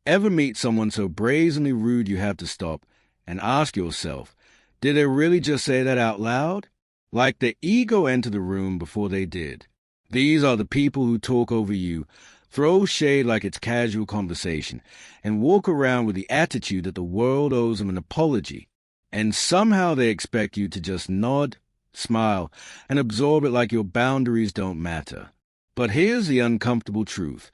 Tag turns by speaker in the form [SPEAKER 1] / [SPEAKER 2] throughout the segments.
[SPEAKER 1] Ever meet someone so brazenly rude you have to stop and ask yourself, did they really just say that out loud? Like the ego entered the room before they did. These are the people who talk over you, throw shade like it's casual conversation, and walk around with the attitude that the world owes them an apology. And somehow they expect you to just nod, smile, and absorb it like your boundaries don't matter. But here's the uncomfortable truth.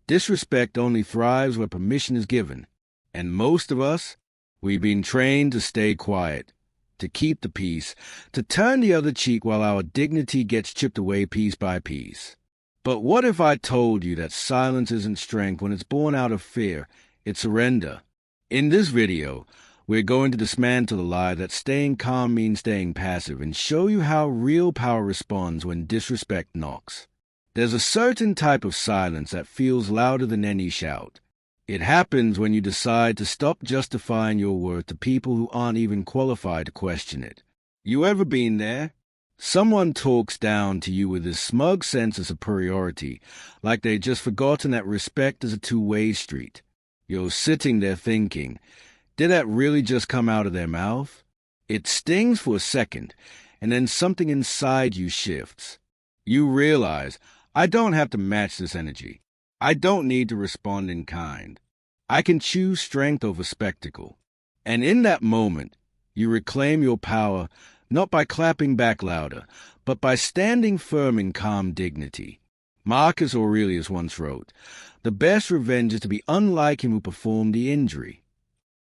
[SPEAKER 1] Disrespect only thrives where permission is given. And most of us, we've been trained to stay quiet, to keep the peace, to turn the other cheek while our dignity gets chipped away piece by piece. But what if I told you that silence isn't strength when it's born out of fear, it's surrender? In this video, we're going to dismantle the lie that staying calm means staying passive and show you how real power responds when disrespect knocks. There's a certain type of silence that feels louder than any shout. It happens when you decide to stop justifying your worth to people who aren't even qualified to question it. You ever been there? Someone talks down to you with this smug sense of superiority, like they've just forgotten that respect is a two-way street. You're sitting there thinking, did that really just come out of their mouth? It stings for a second, and then something inside you shifts. You realize, I don't have to match this energy. I don't need to respond in kind. I can choose strength over spectacle. And in that moment, you reclaim your power not by clapping back louder, but by standing firm in calm dignity. Marcus Aurelius once wrote, "The best revenge is to be unlike him who performed the injury."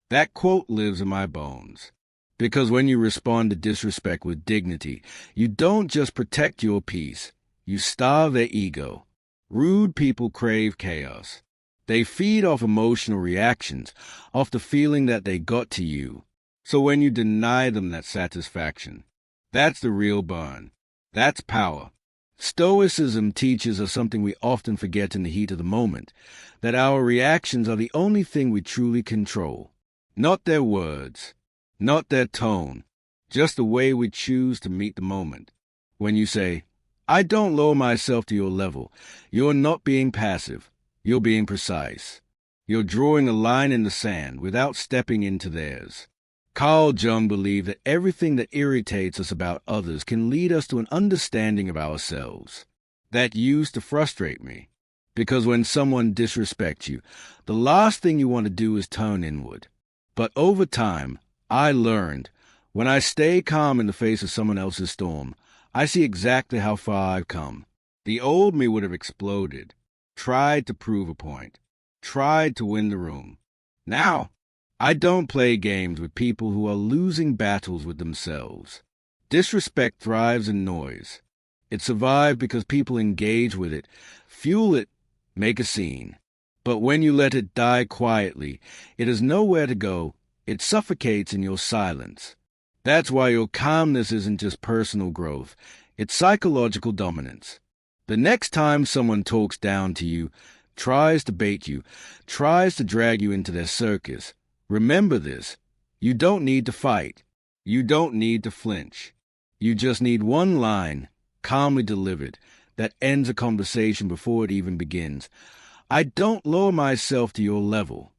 [SPEAKER 1] That quote lives in my bones. Because when you respond to disrespect with dignity, you don't just protect your peace, you starve their ego. Rude people crave chaos. They feed off emotional reactions, off the feeling that they got to you. So when you deny them that satisfaction, that's the real burn. That's power. Stoicism teaches us something we often forget in the heat of the moment, that our reactions are the only thing we truly control. Not their words, not their tone, just the way we choose to meet the moment. When you say, I don't lower myself to your level, you're not being passive, you're being precise. You're drawing a line in the sand without stepping into theirs. Carl Jung believed that everything that irritates us about others can lead us to an understanding of ourselves. That used to frustrate me, because when someone disrespects you, the last thing you want to do is turn inward. But over time, I learned, when I stay calm in the face of someone else's storm, I see exactly how far I've come. The old me would have exploded, tried to prove a point, tried to win the room. Now, I don't play games with people who are losing battles with themselves. Disrespect thrives in noise. It survives because people engage with it, fuel it, make a scene. But when you let it die quietly, it has nowhere to go. It suffocates in your silence. That's why your calmness isn't just personal growth. It's psychological dominance. The next time someone talks down to you, tries to bait you, tries to drag you into their circus, remember this. You don't need to fight. You don't need to flinch. You just need one line, calmly delivered, that ends a conversation before it even begins. I don't lower myself to your level.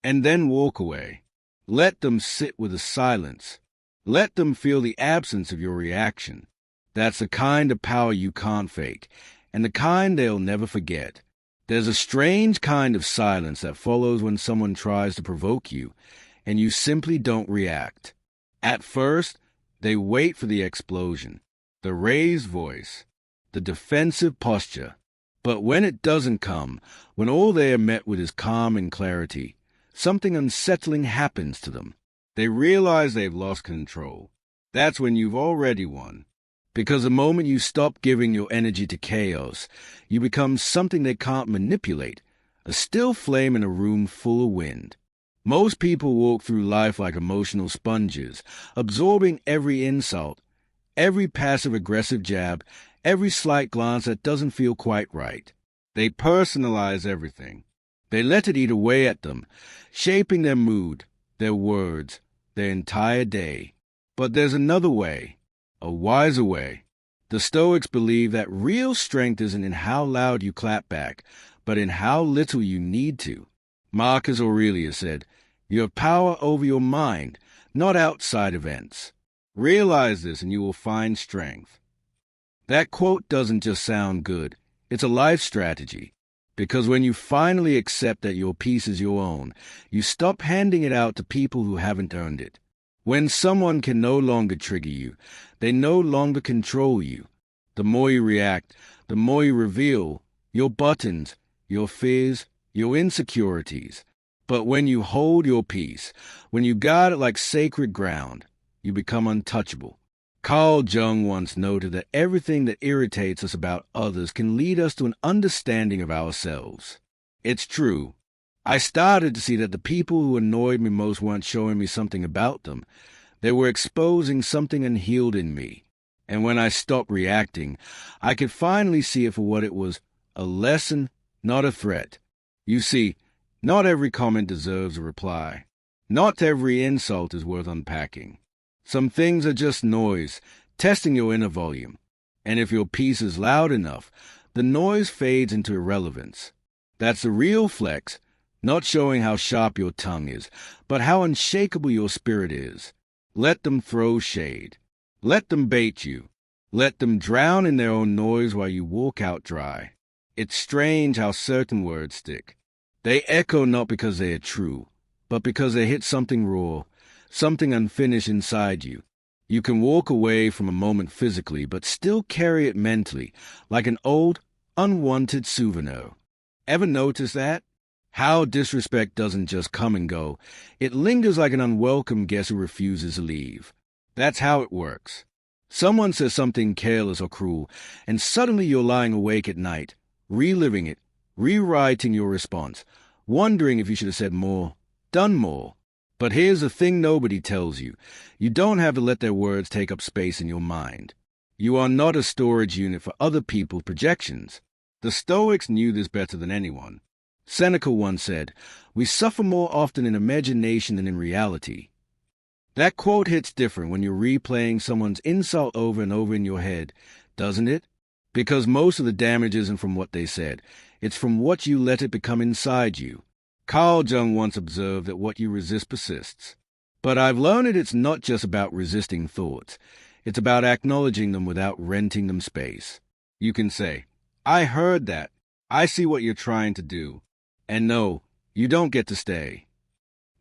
[SPEAKER 1] And then walk away. Let them sit with the silence. Let them feel the absence of your reaction. That's the kind of power you can't fake, and the kind they'll never forget. There's a strange kind of silence that follows when someone tries to provoke you, and you simply don't react. At first, they wait for the explosion, the raised voice, the defensive posture. But when it doesn't come, when all they are met with is calm and clarity, something unsettling happens to them. They realize they've lost control. That's when you've already won. Because the moment you stop giving your energy to chaos, you become something they can't manipulate, a still flame in a room full of wind. Most people walk through life like emotional sponges, absorbing every insult, every passive-aggressive jab, every slight glance that doesn't feel quite right. They personalize everything. They let it eat away at them, shaping their mood, their words, their entire day. But there's another way. A wiser way. The Stoics believe that real strength isn't in how loud you clap back, but in how little you need to. Marcus Aurelius said, "You have power over your mind, not outside events. Realize this and you will find strength." That quote doesn't just sound good. It's a life strategy. Because when you finally accept that your peace is your own, you stop handing it out to people who haven't earned it. When someone can no longer trigger you, they no longer control you. The more you react, the more you reveal your buttons, your fears, your insecurities. But when you hold your peace, when you guard it like sacred ground, you become untouchable. Carl Jung once noted that everything that irritates us about others can lead us to an understanding of ourselves. It's true. I started to see that the people who annoyed me most weren't showing me something about them. They were exposing something unhealed in me. And when I stopped reacting, I could finally see it for what it was, a lesson, not a threat. You see, not every comment deserves a reply. Not every insult is worth unpacking. Some things are just noise, testing your inner volume. And if your peace is loud enough, the noise fades into irrelevance. That's the real flex, not showing how sharp your tongue is, but how unshakable your spirit is. Let them throw shade. Let them bait you. Let them drown in their own noise while you walk out dry. It's strange how certain words stick. They echo not because they are true, but because they hit something raw, something unfinished inside you. You can walk away from a moment physically, but still carry it mentally, like an old, unwanted souvenir. Ever notice that? How disrespect doesn't just come and go. It lingers like an unwelcome guest who refuses to leave. That's how it works. Someone says something careless or cruel, and suddenly you're lying awake at night, reliving it, rewriting your response, wondering if you should have said more, done more. But here's the thing nobody tells you. You don't have to let their words take up space in your mind. You are not a storage unit for other people's projections. The Stoics knew this better than anyone. Seneca once said, "We suffer more often in imagination than in reality." That quote hits different when you're replaying someone's insult over and over in your head, doesn't it? Because most of the damage isn't from what they said. It's from what you let it become inside you. Carl Jung once observed that what you resist persists. But I've learned that it's not just about resisting thoughts. It's about acknowledging them without renting them space. You can say, "I heard that. I see what you're trying to do." And no, you don't get to stay.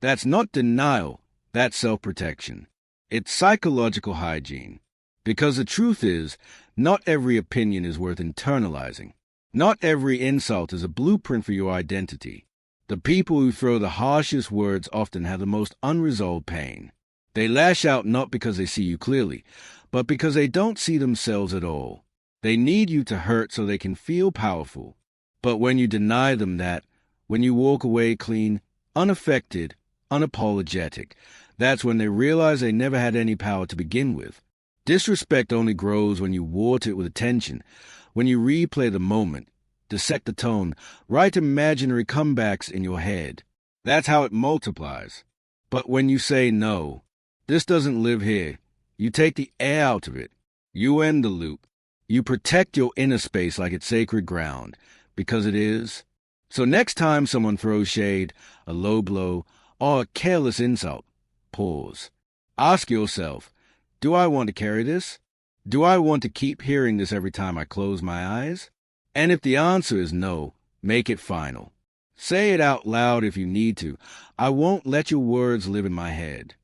[SPEAKER 1] That's not denial. That's self-protection. It's psychological hygiene. Because the truth is, not every opinion is worth internalizing. Not every insult is a blueprint for your identity. The people who throw the harshest words often have the most unresolved pain. They lash out not because they see you clearly, but because they don't see themselves at all. They need you to hurt so they can feel powerful. But when you deny them that, when you walk away clean, unaffected, unapologetic, that's when they realize they never had any power to begin with. Disrespect only grows when you water it with attention, when you replay the moment, dissect the tone, write imaginary comebacks in your head. That's how it multiplies. But when you say no, this doesn't live here, you take the air out of it. You end the loop. You protect your inner space like it's sacred ground, because it is. So next time someone throws shade, a low blow, or a careless insult, pause. Ask yourself, do I want to carry this? Do I want to keep hearing this every time I close my eyes? And if the answer is no, make it final. Say it out loud if you need to. I won't let your words live in my head.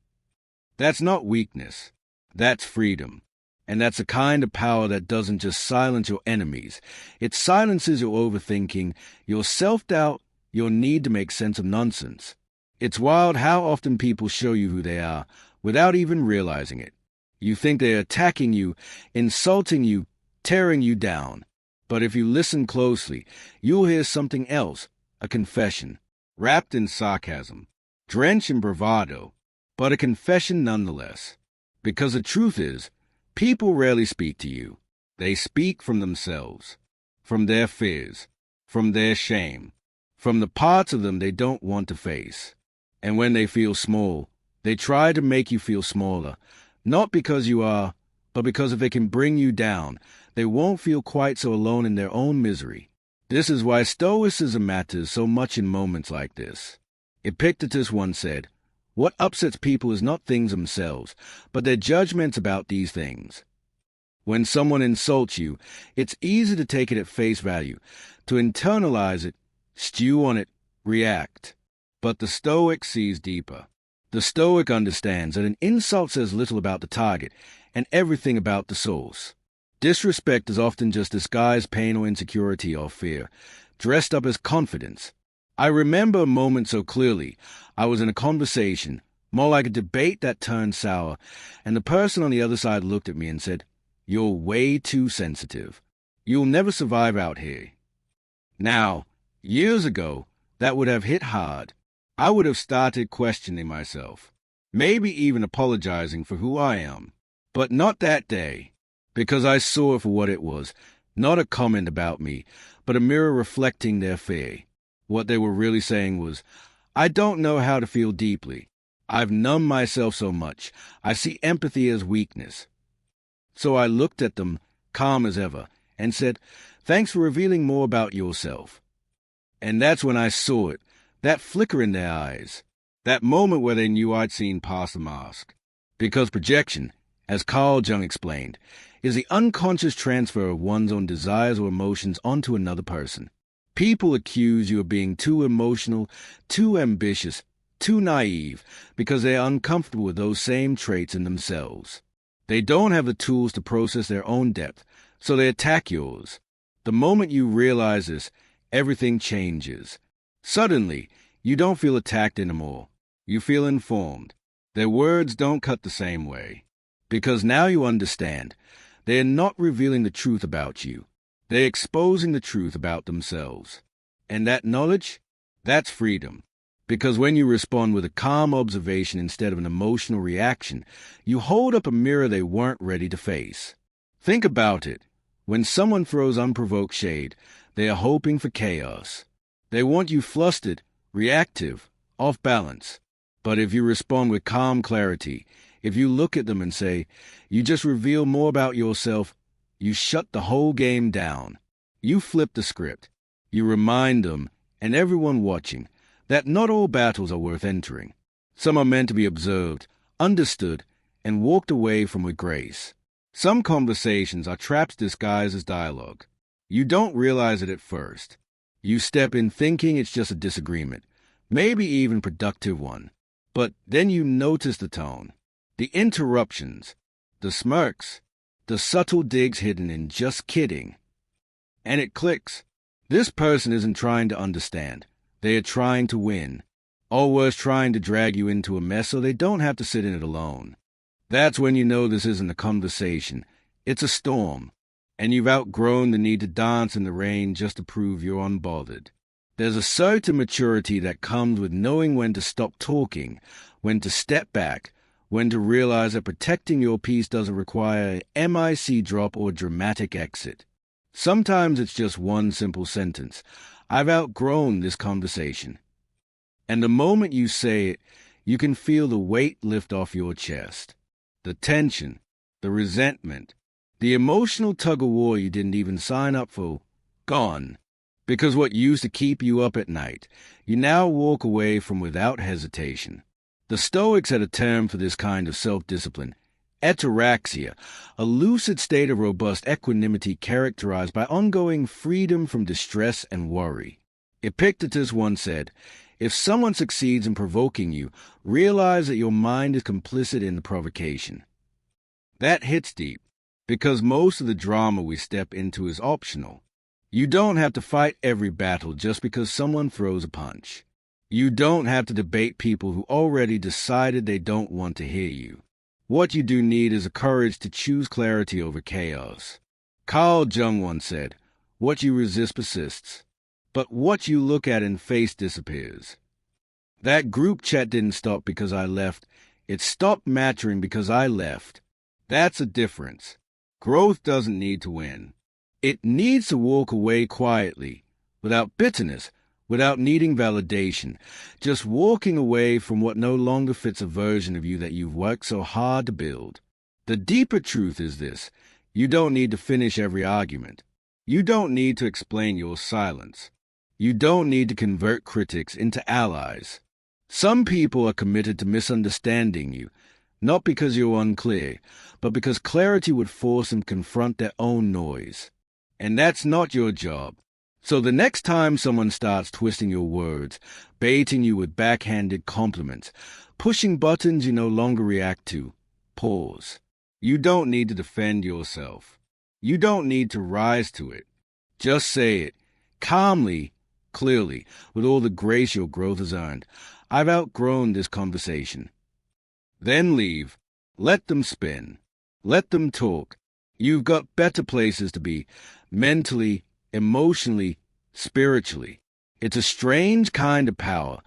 [SPEAKER 1] That's not weakness. That's freedom. And that's a kind of power that doesn't just silence your enemies. It silences your overthinking, your self-doubt, your need to make sense of nonsense. It's wild how often people show you who they are without even realizing it. You think they're attacking you, insulting you, tearing you down. But if you listen closely, you'll hear something else, a confession, wrapped in sarcasm, drenched in bravado, but a confession nonetheless. Because the truth is, people rarely speak to you. They speak from themselves, from their fears, from their shame, from the parts of them they don't want to face. And when they feel small, they try to make you feel smaller, not because you are, but because if they can bring you down, they won't feel quite so alone in their own misery. This is why Stoicism matters so much in moments like this. Epictetus once said, "What upsets people is not things themselves, but their judgments about these things." When someone insults you, it's easy to take it at face value, to internalize it, stew on it, react. But the Stoic sees deeper. The Stoic understands that an insult says little about the target and everything about the source. Disrespect is often just disguised pain or insecurity or fear, dressed up as confidence. I remember a moment so clearly. I was in a conversation, more like a debate that turned sour, and the person on the other side looked at me and said, "You're way too sensitive. You'll never survive out here." Now, years ago, that would have hit hard. I would have started questioning myself, maybe even apologizing for who I am. But not that day, because I saw it for what it was, not a comment about me, but a mirror reflecting their fear. What they were really saying was, "I don't know how to feel deeply. I've numbed myself so much. I see empathy as weakness." So I looked at them, calm as ever, and said, "Thanks for revealing more about yourself." And that's when I saw it, that flicker in their eyes, that moment where they knew I'd seen past the mask. Because projection, as Carl Jung explained, is the unconscious transfer of one's own desires or emotions onto another person. People accuse you of being too emotional, too ambitious, too naive, because they are uncomfortable with those same traits in themselves. They don't have the tools to process their own depth, so they attack yours. The moment you realize this, everything changes. Suddenly, you don't feel attacked anymore. You feel informed. Their words don't cut the same way. Because now you understand, they are not revealing the truth about you. They're exposing the truth about themselves. And that knowledge, that's freedom. Because when you respond with a calm observation instead of an emotional reaction, you hold up a mirror they weren't ready to face. Think about it. When someone throws unprovoked shade, they are hoping for chaos. They want you flustered, reactive, off balance. But if you respond with calm clarity, if you look at them and say, "You just reveal more about yourself," you shut the whole game down. You flip the script. You remind them, and everyone watching, that not all battles are worth entering. Some are meant to be observed, understood, and walked away from with grace. Some conversations are traps disguised as dialogue. You don't realize it at first. You step in thinking it's just a disagreement, maybe even a productive one. But then you notice the tone, the interruptions, the smirks, the subtle digs hidden in "just kidding." And it clicks. This person isn't trying to understand. They are trying to win. Or worse, trying to drag you into a mess so they don't have to sit in it alone. That's when you know this isn't a conversation. It's a storm. And you've outgrown the need to dance in the rain just to prove you're unbothered. There's a certain maturity that comes with knowing when to stop talking, when to step back, when to realize that protecting your peace doesn't require an MIC drop or dramatic exit. Sometimes it's just one simple sentence. "I've outgrown this conversation." And the moment you say it, you can feel the weight lift off your chest. The tension, the resentment, the emotional tug-of-war you didn't even sign up for, gone. Because what used to keep you up at night, you now walk away from without hesitation. The Stoics had a term for this kind of self-discipline, ataraxia, a lucid state of robust equanimity characterized by ongoing freedom from distress and worry. Epictetus once said, "If someone succeeds in provoking you, realize that your mind is complicit in the provocation." That hits deep, because most of the drama we step into is optional. You don't have to fight every battle just because someone throws a punch. You don't have to debate people who already decided they don't want to hear you. What you do need is the courage to choose clarity over chaos. Carl Jung once said, "What you resist persists, but what you look at and face disappears." That group chat didn't stop because I left. It stopped mattering because I left. That's a difference. Growth doesn't need to win. It needs to walk away quietly, without bitterness, without needing validation, just walking away from what no longer fits a version of you that you've worked so hard to build. The deeper truth is this: you don't need to finish every argument. You don't need to explain your silence. You don't need to convert critics into allies. Some people are committed to misunderstanding you, not because you're unclear, but because clarity would force them to confront their own noise. And that's not your job. So the next time someone starts twisting your words, baiting you with backhanded compliments, pushing buttons you no longer react to, pause. You don't need to defend yourself. You don't need to rise to it. Just say it, calmly, clearly, with all the grace your growth has earned. I've outgrown this conversation. Then leave. Let them spin. Let them talk. You've got better places to be, mentally, emotionally, spiritually. It's a strange kind of power,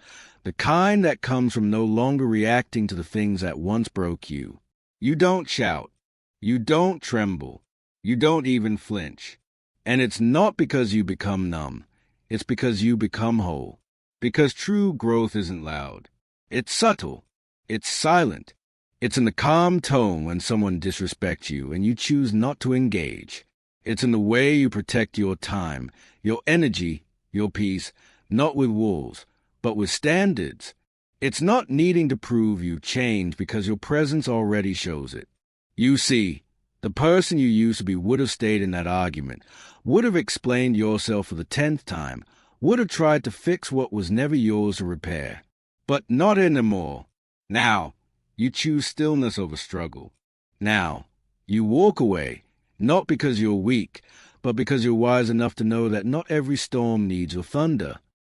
[SPEAKER 1] the kind that comes from no longer reacting to the things that once broke you. You don't shout. You don't tremble. You don't even flinch. And it's not because you become numb. It's because you become whole. Because true growth isn't loud. It's subtle. It's silent. It's in the calm tone when someone disrespects you and you choose not to engage. It's in the way you protect your time, your energy, your peace, not with walls, but with standards. It's not needing to prove you change because your presence already shows it. You see, the person you used to be would have stayed in that argument, would have explained yourself for the 10th time, would have tried to fix what was never yours to repair. But not anymore. Now, you choose stillness over struggle. Now, you walk away, not because you're weak, but because you're wise enough to know that not every storm needs your thunder.